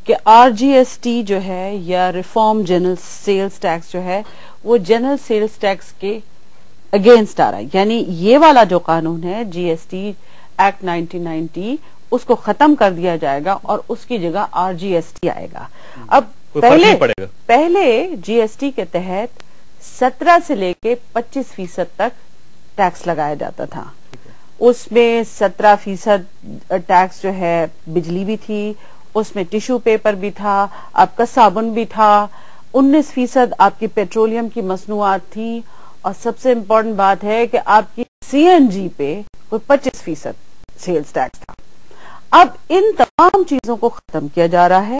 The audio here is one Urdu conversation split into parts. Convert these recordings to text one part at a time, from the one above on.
کہ RGST جو ہے یا ریفارم جنرل سیلز ٹیکس جو ہے وہ جنرل سیلز ٹیکس کے اگینسٹ آ رہا ہے. یعنی یہ والا جو قانون ہے GST ایکٹ 1990 اس کو ختم کر دیا جائے گا اور اس کی جگہ RGST آئے گا. اب پہلے GST کے تحت 17 سے لے کے 25% تک ٹیکس لگایا جاتا تھا. اس میں 17% ٹیکس جو ہے بجلی بھی تھی, اس میں ٹیشو پیپر بھی تھا, آپ کا صابن بھی تھا, 19% آپ کی پیٹرولیم کی مصنوعات تھی, اور سب سے امپورٹنٹ بات ہے کہ آپ کی CNG پہ کوئی 25% سیلز ٹیکس تھا. اب ان تمام چیزوں کو ختم کیا جا رہا ہے,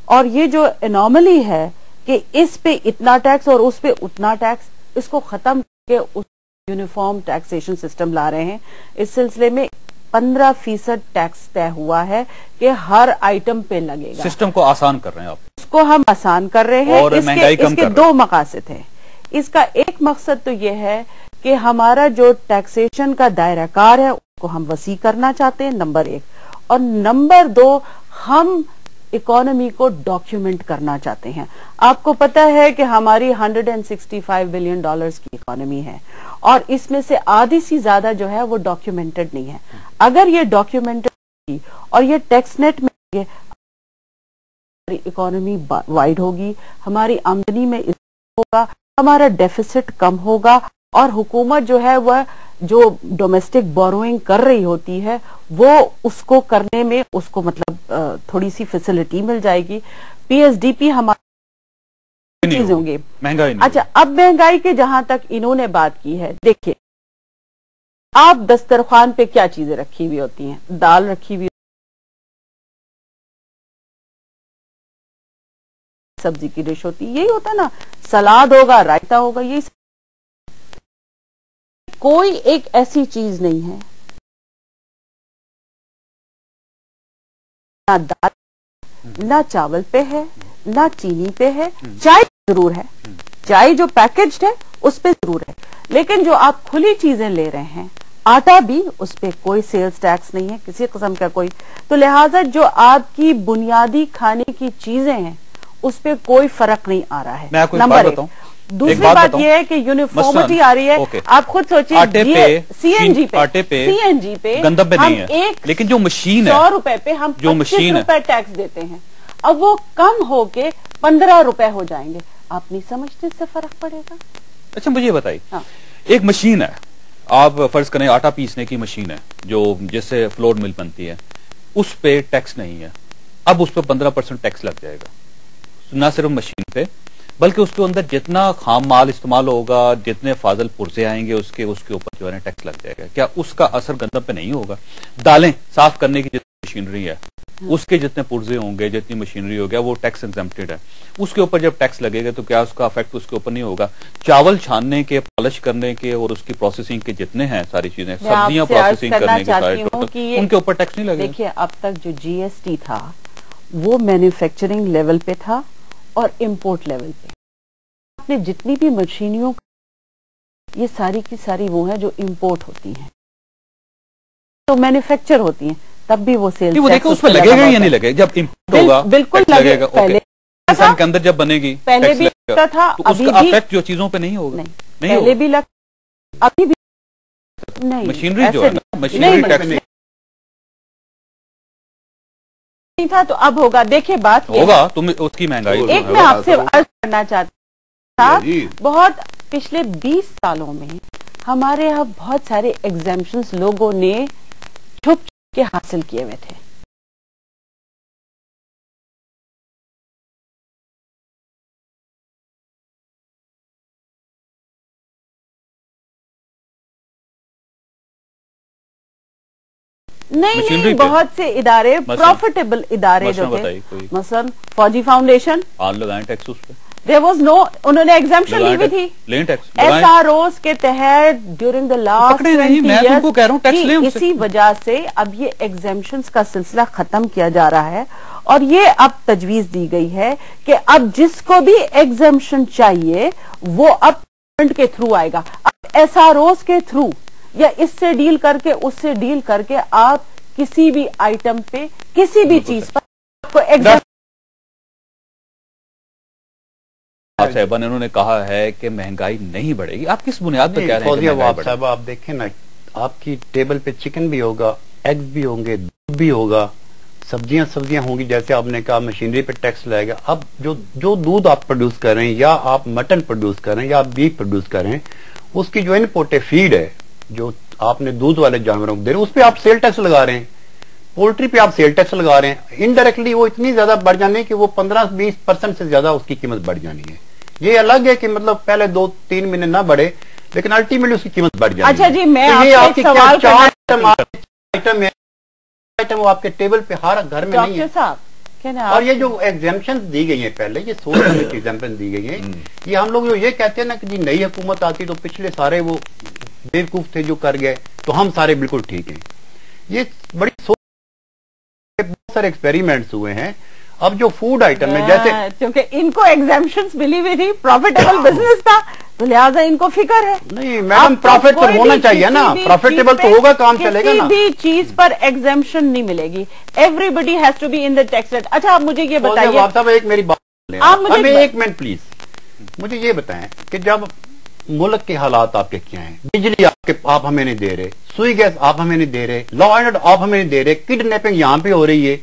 اور یہ جو انوملی ہے کہ اس پہ اتنا ٹیکس اور اس پہ اتنا ٹیکس, اس کو ختم کر کے اس یونیفارم ٹیکسیشن سسٹم لا رہے ہیں. اس سلسلے میں 15% ٹیکس طے ہوا ہے کہ ہر آئٹم پہ لگے گا. سسٹم کو آسان کر رہے ہیں آپ, اس کو ہم آسان کر رہے ہیں. اس کے دو مقاصد ہیں. اس کا ایک مقصد تو یہ ہے کہ ہمارا جو ٹیکسیشن کا دائرہ کار ہے اس کو ہم وسیع کرنا چاہتے ہیں, نمبر 1, اور نمبر 2 ہم اکانومی کو ڈاکیومنٹ کرنا چاہتے ہیں. آپ کو پتا ہے کہ ہماری $165 بلین کی اکانومی ہے, اور اس میں سے آدھی سے زیادہ جو ہے وہ ڈاکیومنٹڈ نہیں ہے. اگر یہ ڈاکیومنٹڈ ہوگی اور یہ ٹیکس نیٹ میں ہماری اکانومی وائڈ ہوگی, ہماری آمدنی میں ہوگا, ہمارا ڈیفیسٹ کم ہوگا, اور حکومت جو ہے وہ جو ڈومیسٹک بوروئنگ کر رہی ہوتی ہے وہ اس کو کرنے میں اس کو مطلب تھوڑی سی فیسلٹی مل جائے گی. PSDP ہماری چیز ہوں گے. اچھا, اب مہنگائی کے جہاں تک انہوں نے بات کی ہے, دیکھیے آپ دسترخوان پہ کیا چیزیں رکھی ہوئی ہوتی ہیں؟ دال رکھی ہوئی, سبزی کی ڈش ہوتی, یہی ہوتا نا, سلاد ہوگا, رائتا ہوگا, یہی کوئی ایک ایسی چیز نہیں ہے نہ دال نہ چاول پہ ہے نہ چینی پہ ہے. چائے ضرور ہے, چائے جو پیکجڈ ہے اس پہ ضرور ہے, لیکن جو آپ کھلی چیزیں لے رہے ہیں, آٹا بھی, اس پہ کوئی سیلز ٹیکس نہیں ہے کسی قسم کا کوئی. تو لہٰذا جو آپ کی بنیادی کھانے کی چیزیں ہیں اس پہ کوئی فرق نہیں آ رہا ہے. نمبر 1. دوسری بات یہ ہے کہ یونیفارمٹی آ رہی ہے. آپ خود سوچیے, CNG پہ گندم پہ نہیں ہے, لیکن جو مشین ہے $100 پہ ہم $25 ٹیکس دیتے ہیں, اب وہ کم ہو کے $15 ہو جائیں گے. آپ نہیں سمجھتے اس سے فرق پڑے گا؟ اچھا مجھے بتائیے, ایک مشین ہے, آپ فرض کریں آٹا پیسنے کی مشین ہے جو جس سے فلور مل بنتی ہے, اس پہ ٹیکس نہیں ہے. اب اس پہ 15% ٹیکس لگ جائے گا, نہ صرف مشین پہ بلکہ اس کے اندر جتنا خام مال استعمال ہوگا, جتنے فاضل پرزے آئیں گے اس کے اوپر جو ہے ٹیکس لگ جائے گا. کیا اس کا اثر گندم پہ نہیں ہوگا؟ دالیں صاف کرنے کی جتنی مشینری ہے اس کے جتنے پرزے ہوں گے, جتنی مشینری ہوگا, وہ ٹیکس ایگزمپٹڈ ہے. اس کے اوپر جب ٹیکس لگے گا تو کیا اس کا افیکٹ اس کے اوپر نہیں ہوگا؟ چاول چھاننے کے, پالش کرنے کے اور اس کی پروسیسنگ کے جتنے ہیں ساری چیزیں, سبزیاں پروسیسنگ کرنے کے سارے ان کے اوپر ٹیکس نہیں لگے. دیکھیے اب تک جو GST تھا وہ مینوفیکچرنگ لیول پہ تھا اور امپورٹ لیول پہ. آپ نے جتنی بھی مشینریوں یہ ساری کی ساری وہ ہیں جو امپورٹ ہوتی ہیں, تو مینوفیکچر ہوتی ہیں, تب بھی وہ سیلز ٹیکس اس پہ لگے گا یا نہیں لگے گا؟ جب امپورٹ ہوگا بالکل لگے گا. پہلے انسان کے اندر جب بنے گی پہلے بھی لگتا تھا, اس کا افیکٹ جو چیزوں پہ نہیں ہوگا. پہلے بھی لگتا, ابھی بھی نہیں. مشینری جو ہے نا, مشینری ٹیکس نہیں تھا تو اب ہوگا. دیکھیں بات ہوگا, تم اس کی مہنگائی. ایک میں آپ سے عرض کرنا چاہتا ہوں, بہت پچھلے 20 سالوں میں ہمارے یہاں بہت سارے ایگزیمپشنز لوگوں نے چھپ کے حاصل کیے ہوئے تھے. نہیں, بہت سے ادارے, پروفیٹیبل ادارے جو تھے, مثلا فوجی فاؤنڈیشن, لگائیں ٹیکس اس پہ. There was no, انہوں نے ایگزمپشن لی ہوئی تھی SROs کے تحت ڈیورنگ دا لاسٹ 20 years. اسی وجہ سے اب یہ ایگزمپشنز کا سلسلہ ختم کیا جا رہا ہے, اور یہ اب تجویز دی گئی ہے کہ اب جس کو بھی ایگزمپشن چاہیے وہ اب گورنمنٹ کے تھرو آئے گا. اب SROs کے تھرو یا اس سے ڈیل کر کے اس سے ڈیل کر کے آپ کسی بھی آئٹم پہ کسی بھی چیز پر آپ کو واب صاحبہ نے انہوں نے کہا ہے کہ مہنگائی نہیں بڑھے گی. آپ کس بنیاد پر کہہ رہے ہیں فوزیہ واب صاحبہ آپ دیکھیں نا, آپ کی ٹیبل پہ چکن بھی ہوگا, ایگز بھی ہوں گے, دودھ بھی ہوگا, سبزیاں ہوں گی, جیسے آپ نے کہا مشینری پہ ٹیکس لگے گا. اب جو دودھ آپ پروڈیوس کر رہے ہیں, یا آپ مٹن پروڈیوس کر رہے ہیں, یا آپ بیف پروڈیوس کر رہے ہیں, اس کی جو انپوٹ فیڈ ہے جو آپ نے دودھ والے جانوروں کو دے رہے ہیں, اس پہ آپ سیل ٹیکس لگا رہے ہیں. پولٹری پہ آپ سیل ٹیکس لگا رہے ہیں. انڈائریکٹلی وہ اتنی زیادہ بڑھ جانی ہے کہ وہ 15-20% سے زیادہ اس کی قیمت بڑھ جانی ہے. یہ الگ ہے کہ مطلب پہلے 2-3 مہینے نہ بڑھے, لیکن الٹیمیٹلی اس کی قیمت بڑھ جائے. اچھا جی, میں آپ کے سوال آئٹم وہ آپ کے ٹیبل پہ ہر گھر میں نہیں ہے. اور یہ جو ایگزیمپشن دی گئی ہیں پہلے, یہ سوچ ایگزیمپشن دی گئی ہیں, یہ ہم لوگ جو یہ کہتے ہیں نا کہ جی نئی حکومت آتی تو پچھلے سارے وہ بیوقوف تھے جو کر گئے تو ہم سارے بالکل ٹھیک ہیں. یہ بڑی سوچ, بہت سارے ایکسپیریمنٹس ہوئے ہیں. اب جو فوڈ آئٹم ہے, جیسے کیونکہ ان کو ایگزیمپشنز ملی ہوئی تھی, پروفیٹیبل بزنس تھا, تو لہٰذا ان کو فکر ہے. نہیں میڈم, پروفٹ تو ہونا چاہیے نا, پروفیٹیبل تو ہوگا, کام چلے گا نا. کسی بھی چیز پر ایگزیمپشن نہیں ملے گی. Everybody has to be in the tax rate. اچھا آپ مجھے یہ بتائیے, آپ صاحب ایک میری بات لیں, ایک منٹ پلیز, مجھے یہ بتائیں کہ جب ملک کے حالات آپ کے کیا ہیں, بجلی آپ ہمیں نہیں دے رہے, سوئی گیس آپ ہمیں نہیں دے رہے, لا اینڈ آرڈر آپ ہمیں نہیں دے رہے, کڈنیپنگ یہاں پہ ہو رہی ہے,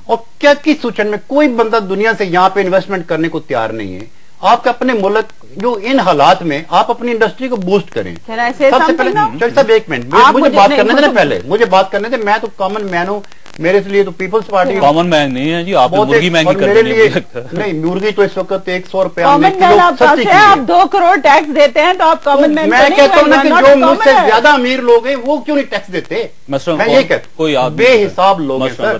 اور کیا کی سوچن میں کوئی بندہ دنیا سے یہاں پہ انویسٹمنٹ کرنے کو تیار نہیں ہے. آپ کا اپنے ملک جو ان حالات میں آپ اپنی انڈسٹری کو بوسٹ کریں. سب سے پہلے جج صاحب ایک منٹ, مجھے بات کرنے دیں پہلے, مجھے بات کرنے دیں. میں تو کامن مین ہوں, میرے لیے تو پیپلز پارٹی کامن مین نہیں ہے جی, آپ مرغی مہنگی کر میرے لیے نہیں, مرغی تو اس وقت 100 روپے آپ 2 کروڑ ٹیکس دیتے ہیں, تو آپ کامن مین. میں کہتا ہوں نا کہ جو مجھ سے زیادہ امیر لوگ ہیں وہ کیوں نہیں ٹیکس دیتے. میں یہ کہتا ہوں بے حساب لوگ ہیں سر.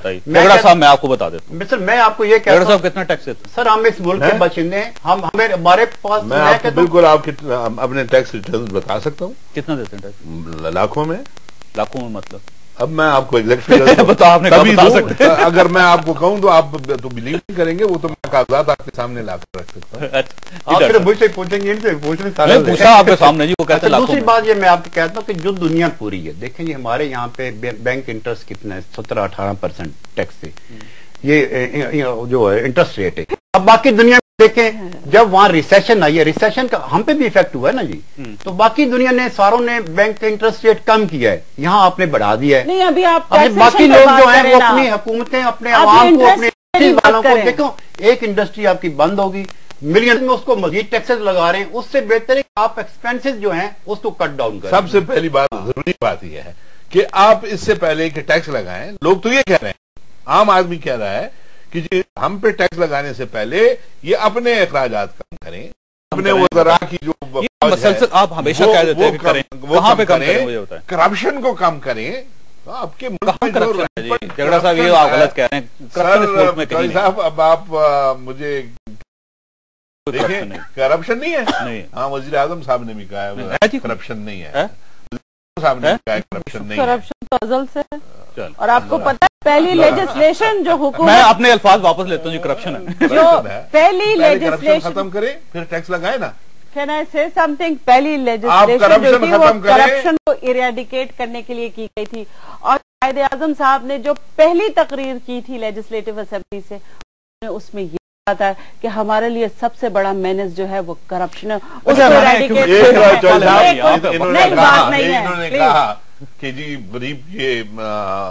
صاحب میں آپ کو بتا دیتا ہوں, سر میں آپ کو یہ کہتا ہوں, صاحب کتنا ٹیکس دیتے ہیں سر. ہم اس ملک کے باشندے ہیں, ہمارے پاس بالکل آپ اپنے ٹیکس ریٹرن بتا سکتا ہوں. کتنا دیتے ہیں ٹیکس؟ لاکھوں میں. مطلب اب میں آپ کو ایگزیکٹ اگر میں آپ کو کہوں تو آپ تو بلیو نہیں کریں گے, وہ تو میں کاغذات آپ کے سامنے لا کر رکھ سکتا ہوں. آپ پھر مجھ سے پوچھیں گے, ان سے پوچھنے آپ کے سامنے جی, وہ کہتے ہیں. دوسری بات یہ میں آپ کو کہتا ہوں کہ جو دنیا پوری ہے, دیکھیں جی ہمارے یہاں پہ بینک انٹرسٹ کتنا ہے, 17-18% ٹیکس سے, یہ جو ہے انٹرسٹ ریٹ ہے. اب باقی دنیا میں دیکھیں, جب وہاں ریسیشن آئی ہے, ریسیشن کا ہم پہ بھی افیکٹ ہوا ہے نا جی, تو باقی دنیا نے ساروں نے بینک کا انٹرسٹ ریٹ کم کیا ہے, یہاں آپ نے بڑھا دیا ہے. نہیں ابھی آپ باقی لوگ جو ہیں وہ اپنی حکومتیں, اپنے عوام کو, اپنے والوں کو دیکھو, ایک انڈسٹری آپ کی بند ہوگی, ملین میں اس کو مزید ٹیکسز لگا رہے ہیں, اس سے بہتر ہے کہ آپ ایکسپینسز جو ہیں اس کو کٹ ڈاؤن کریں. سب سے پہلی بات, ضروری بات یہ ہے کہ آپ اس سے پہلے کہ ٹیکس لگائیں, لوگ تو یہ کہہ رہے ہیں, عام آدمی کہہ رہا ہے کہ جی ہم پہ ٹیکس لگانے سے پہلے یہ اپنے اخراجات کم کریں, اپنے وزراء کی جو مسلسل آپ ہمیشہ کہہ دیتے ہیں کہ کریں, وہاں پہ کم کریں, مجھے بتائیں کرپشن کو کم کریں. آپ کے ملک میں جھگڑا صاحب یہ آپ غلط کہہ رہے ہیں صاحب. اب آپ مجھے دیکھیں, کرپشن نہیں ہے. ہاں وزیر اعظم صاحب نے بھی کہا ہے کرپشن نہیں ہے, صاحب نے کہا ہے کرپشن نہیں ہے. کرپشن تو ازل سے, اور آپ کو پتہ ہے پہلی لیجسلیشن جو حکومت, میں اپنے الفاظ واپس لیتا ہوں جی, کرپشن ہے. جو پہلی لیجسلیشن ختم کریں پھر ٹیکس لگائے نا. Can I say something? پہلی لیجسلیشن جو تھی وہ کرپشن کو ایریڈیکیٹ کرنے کے لیے کی گئی تھی, اور قائد اعظم صاحب نے جو پہلی تقریر کی تھی لیجسلیٹو اسمبلی سے, اس میں یہ کہا تھا کہ ہمارے لیے سب سے بڑا مینس جو ہے وہ کرپشن ہے, اس کو ایریڈیکیٹ کہا کہ جی غریب کے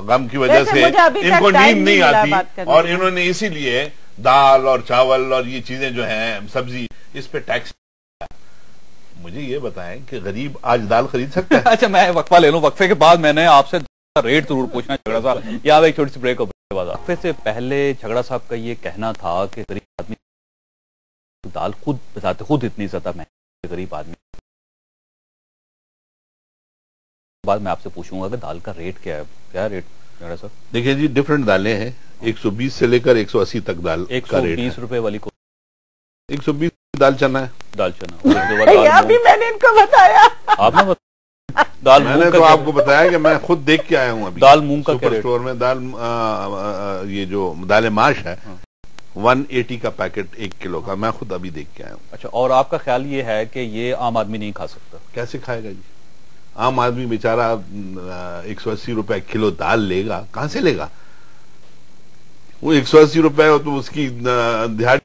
غم کی وجہ سے ان کو نیند نہیں آتی, اور انہوں نے اسی لیے دال اور چاول اور یہ چیزیں جو ہیں سبزی, اس پہ ٹیکس. مجھے یہ بتائیں کہ غریب آج دال خرید سکتا ہے؟ اچھا میں وقفہ لے لوں, وقفے کے بعد میں نے آپ سے ریٹ ضرور پوچھنا جھگڑا صاحب, یا ایک چھوٹی سی بریک. وقفے سے پہلے جھگڑا صاحب کا یہ کہنا تھا کہ غریب آدمی دال خود بتاتے خود اتنی زیادہ مہنگی, غریب آدمی. بعد میں آپ سے پوچھوں گا کہ دال کا ریٹ کیا ہے, کیا ریٹ جھگڑا صاحب؟ دیکھیں جی ڈفرنٹ دالیں ہیں, 120 سے لے کر 180 تک دال کا ریٹ. 120 روپے والی کو 120 دال چنا ہے, دال چنا. ابھی میں نے ان کو بتایا, آپ نے دال, میں نے تو آپ کو بتایا کہ میں خود دیکھ کے آیا ہوں ابھی دال مونگ کا سپر اسٹور میں. دال یہ جو دال ماش ہے 180 کا پیکٹ 1 کلو کا, میں خود ابھی دیکھ کے آیا ہوں. اچھا, اور آپ کا خیال یہ ہے کہ یہ عام آدمی نہیں کھا سکتا؟ کیسے کھائے گا جی؟ عام آدمی بیچارہ 180 روپے کلو دال لے گا, کہاں سے لے گا؟ وہ 180 روپے تو اس کی دہاڑی